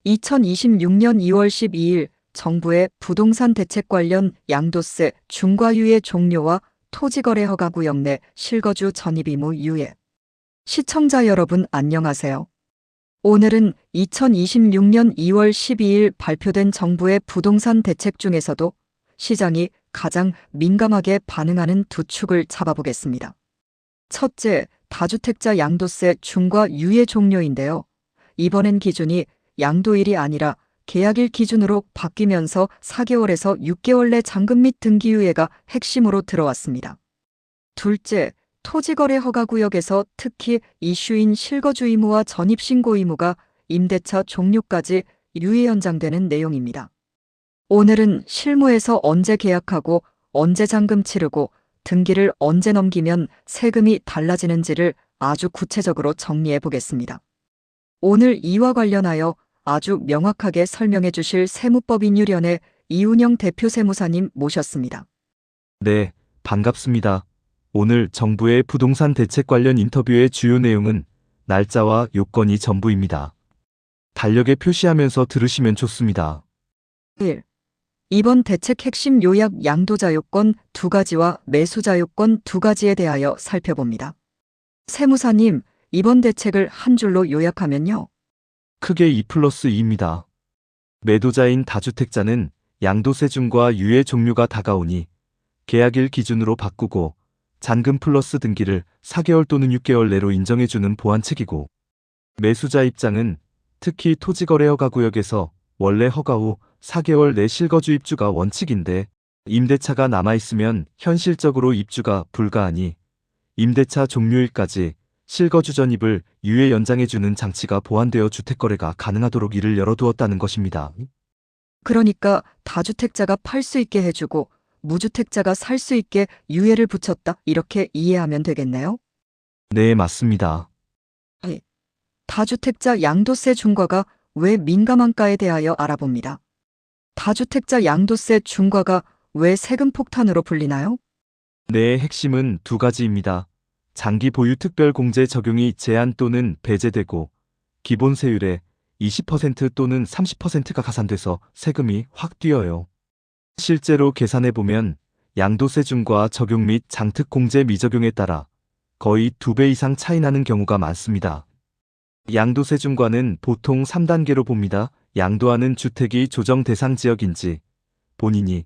2026년 2월 12일 정부의 부동산 대책 관련 양도세 중과유예 종료와 토지거래 허가구역 내 실거주 전입 의무 유예. 시청자 여러분 안녕하세요. 오늘은 2026년 2월 12일 발표된 정부의 부동산 대책 중에서도 시장이 가장 민감하게 반응하는 두 축을 잡아보겠습니다. 첫째, 다주택자 양도세 중과 유예 종료인데요. 이번엔 기준이 양도일이 아니라 계약일 기준으로 바뀌면서 4개월에서 6개월 내 잔금 및 등기유예가 핵심으로 들어왔습니다. 둘째, 토지거래 허가구역에서 특히 이슈인 실거주 의무와 전입신고 의무가 임대차 종료까지 유예 연장되는 내용입니다. 오늘은 실무에서 언제 계약하고 언제 잔금 치르고 등기를 언제 넘기면 세금이 달라지는지를 아주 구체적으로 정리해 보겠습니다. 오늘 이와 관련하여 아주 명확하게 설명해 주실 세무법인유련의 이운영 대표 세무사님 모셨습니다. 네, 반갑습니다. 오늘 정부의 부동산 대책 관련 인터뷰의 주요 내용은 날짜와 요건이 전부입니다. 달력에 표시하면서 들으시면 좋습니다. 1. 이번 대책 핵심 요약 양도자 요건 2가지와 매수자 요건 2가지에 대하여 살펴봅니다. 세무사님, 이번 대책을 한 줄로 요약하면요. 크게 2+2입니다. 매도자인 다주택자는 양도세 중과 유예 종료가 다가오니 계약일 기준으로 바꾸고 잔금 플러스 등기를 4개월 또는 6개월 내로 인정해주는 보완책이고, 매수자 입장은 특히 토지거래 허가구역에서 원래 허가 후 4개월 내 실거주 입주가 원칙인데 임대차가 남아있으면 현실적으로 입주가 불가하니 임대차 종료일까지 실거주 전입을 유예 연장해주는 장치가 보완되어 주택거래가 가능하도록 이를 열어두었다는 것입니다. 그러니까 다주택자가 팔 수 있게 해주고 무주택자가 살 수 있게 유예를 붙였다, 이렇게 이해하면 되겠네요. 네, 맞습니다. 다주택자 양도세 중과가 왜 민감한가에 대하여 알아봅니다. 다주택자 양도세 중과가 왜 세금 폭탄으로 불리나요? 네, 핵심은 2가지입니다. 장기 보유 특별 공제 적용이 제한 또는 배제되고 기본 세율의 20% 또는 30%가 가산돼서 세금이 확 뛰어요. 실제로 계산해보면 양도세 중과 적용 및 장특 공제 미적용에 따라 거의 2배 이상 차이 나는 경우가 많습니다. 양도세 중과는 보통 3단계로 봅니다. 양도하는 주택이 조정 대상 지역인지, 본인이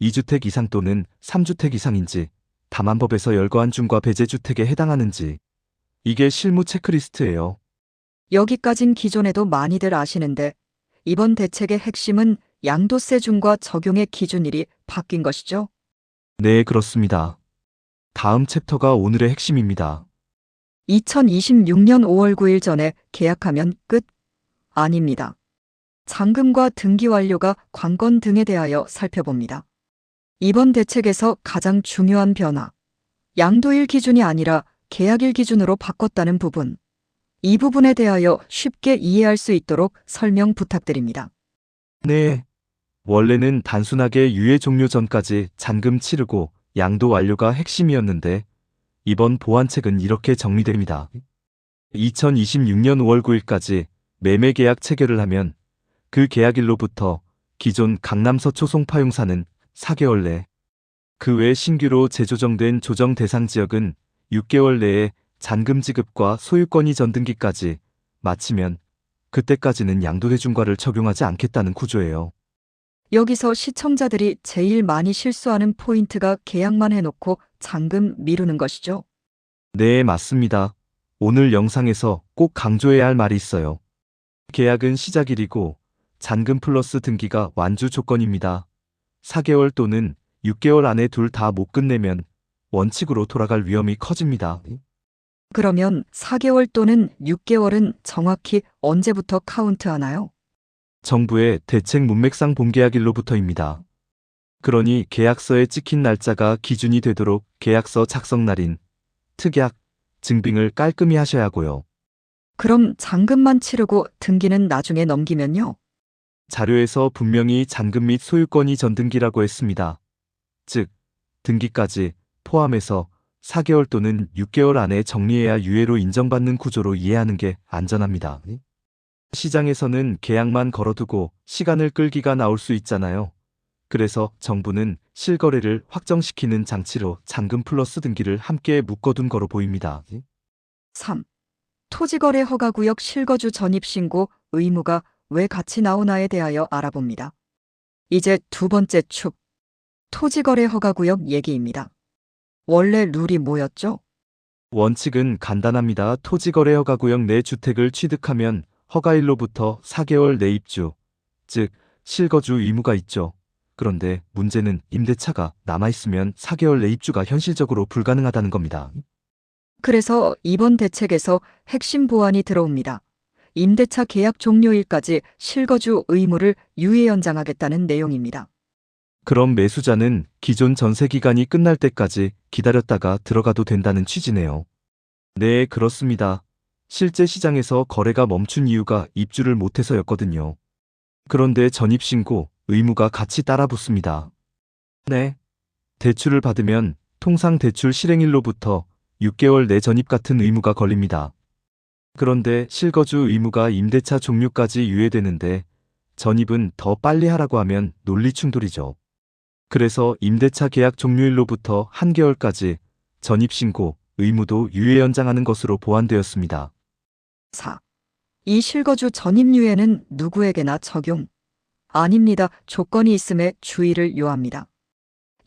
2주택 이상 또는 3주택 이상인지, 다만법에서 열거한 중과 배제주택에 해당하는지. 이게 실무 체크리스트예요. 여기까진 기존에도 많이들 아시는데 이번 대책의 핵심은 양도세 중과 적용의 기준일이 바뀐 것이죠? 네, 그렇습니다. 다음 챕터가 오늘의 핵심입니다. 2026년 5월 9일 전에 계약하면 끝? 아닙니다. 잔금과 등기 완료가 관건 등에 대하여 살펴봅니다. 이번 대책에서 가장 중요한 변화, 양도일 기준이 아니라 계약일 기준으로 바꿨다는 부분. 이 부분에 대하여 쉽게 이해할 수 있도록 설명 부탁드립니다. 네. 원래는 단순하게 유예 종료 전까지 잔금 치르고 양도 완료가 핵심이었는데 이번 보완책은 이렇게 정리됩니다. 2026년 5월 9일까지 매매 계약 체결을 하면 그 계약일로부터 기존 강남 서초 송파용사는 4개월 내, 그 외 신규로 재조정된 조정 대상 지역은 6개월 내에 잔금 지급과 소유권 이전 등기까지 마치면 그때까지는 양도세 중과를 적용하지 않겠다는 구조예요. 여기서 시청자들이 제일 많이 실수하는 포인트가 계약만 해놓고 잔금 미루는 것이죠. 네, 맞습니다. 오늘 영상에서 꼭 강조해야 할 말이 있어요. 계약은 시작일이고 잔금 플러스 등기가 완주 조건입니다. 4개월 또는 6개월 안에 둘 다 못 끝내면 원칙으로 돌아갈 위험이 커집니다. 그러면 4개월 또는 6개월은 정확히 언제부터 카운트하나요? 정부의 대책 문맥상 본계약일로부터입니다. 그러니 계약서에 찍힌 날짜가 기준이 되도록 계약서 작성 날인 특약, 증빙을 깔끔히 하셔야 하고요. 그럼 잔금만 치르고 등기는 나중에 넘기면요? 자료에서 분명히 잔금 및 소유권 이전 등기라고 했습니다. 즉, 등기까지 포함해서 4개월 또는 6개월 안에 정리해야 유예로 인정받는 구조로 이해하는 게 안전합니다. 시장에서는 계약만 걸어두고 시간을 끌기가 나올 수 있잖아요. 그래서 정부는 실거래를 확정시키는 장치로 잔금 플러스 등기를 함께 묶어둔 거로 보입니다. 3. 토지거래 허가구역 실거주 전입신고 의무가 왜 같이 나오나에 대하여 알아봅니다. 이제 두 번째 축. 토지거래 허가구역 얘기입니다. 원래 룰이 뭐였죠? 원칙은 간단합니다. 토지거래 허가구역 내 주택을 취득하면 허가일로부터 4개월 내 입주, 즉 실거주 의무가 있죠. 그런데 문제는 임대차가 남아있으면 4개월 내 입주가 현실적으로 불가능하다는 겁니다. 그래서 이번 대책에서 핵심 보완이 들어옵니다. 임대차 계약 종료일까지 실거주 의무를 유예 연장하겠다는 내용입니다. 그럼 매수자는 기존 전세 기간이 끝날 때까지 기다렸다가 들어가도 된다는 취지네요. 네, 그렇습니다. 실제 시장에서 거래가 멈춘 이유가 입주를 못해서였거든요. 그런데 전입신고 의무가 같이 따라 붙습니다. 네. 대출을 받으면 통상 대출 실행일로부터 6개월 내 전입 같은 의무가 걸립니다. 그런데 실거주 의무가 임대차 종료까지 유예되는데 전입은 더 빨리 하라고 하면 논리 충돌이죠. 그래서 임대차 계약 종료일로부터 한 개월까지 전입신고 의무도 유예 연장하는 것으로 보완되었습니다. 4. 이 실거주 전입유예는 누구에게나 적용? 아닙니다. 조건이 있음에 주의를 요합니다.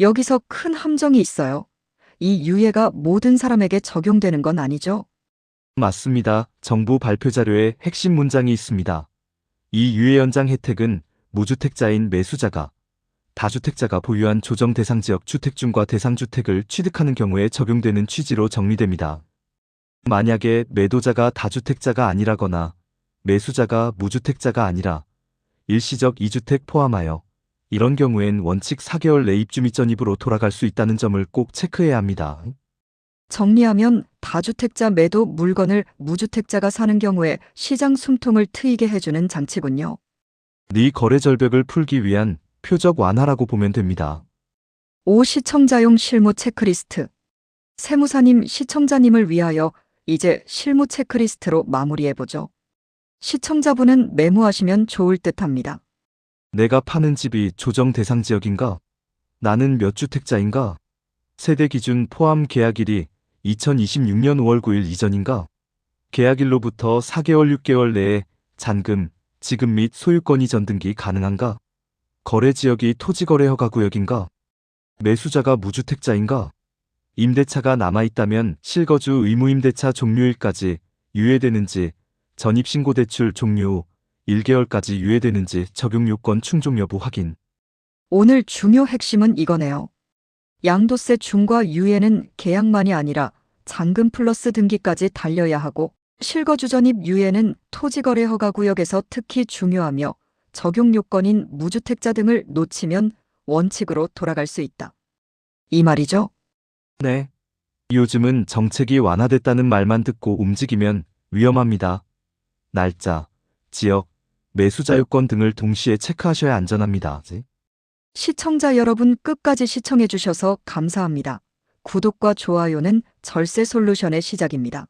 여기서 큰 함정이 있어요. 이 유예가 모든 사람에게 적용되는 건 아니죠? 맞습니다. 정부 발표 자료에 핵심 문장이 있습니다. 이 유예 연장 혜택은 무주택자인 매수자가 다주택자가 보유한 조정 대상 지역 주택중과 대상주택을 취득하는 경우에 적용되는 취지로 정리됩니다. 만약에 매도자가 다주택자가 아니라거나 매수자가 무주택자가 아니라 일시적 2주택 포함하여 이런 경우엔 원칙 4개월 내 입주 및 전입으로 돌아갈 수 있다는 점을 꼭 체크해야 합니다. 정리하면 다주택자 매도 물건을 무주택자가 사는 경우에 시장 숨통을 트이게 해주는 장치군요. 네 거래 절벽을 풀기 위한 표적 완화라고 보면 됩니다. 5. 시청자용 실무 체크리스트. 세무사님, 시청자님을 위하여 이제 실무 체크리스트로 마무리해보죠. 시청자분은 메모하시면 좋을 듯합니다. 내가 파는 집이 조정 대상 지역인가? 나는 몇 주택자인가? 세대 기준 포함 계약일이 2026년 5월 9일 이전인가? 계약일로부터 4개월 6개월 내에 잔금, 지급 및 소유권 이전 등기 가능한가? 거래 지역이 토지거래 허가구역인가? 매수자가 무주택자인가? 임대차가 남아있다면 실거주 의무임대차 종료일까지 유예되는지, 전입신고대출 종료 후 1개월까지 유예되는지 적용 요건 충족 여부 확인. 오늘 중요 핵심은 이거네요. 양도세 중과 유예는 계약만이 아니라 잔금 플러스 등기까지 달려야 하고 실거주 전입 유예는 토지거래 허가구역에서 특히 중요하며 적용 요건인 무주택자 등을 놓치면 원칙으로 돌아갈 수 있다. 이 말이죠? 네. 요즘은 정책이 완화됐다는 말만 듣고 움직이면 위험합니다. 날짜, 지역, 매수자 요건 등을 동시에 체크하셔야 안전합니다. 시청자 여러분 끝까지 시청해 주셔서 감사합니다. 구독과 좋아요는 절세 솔루션의 시작입니다.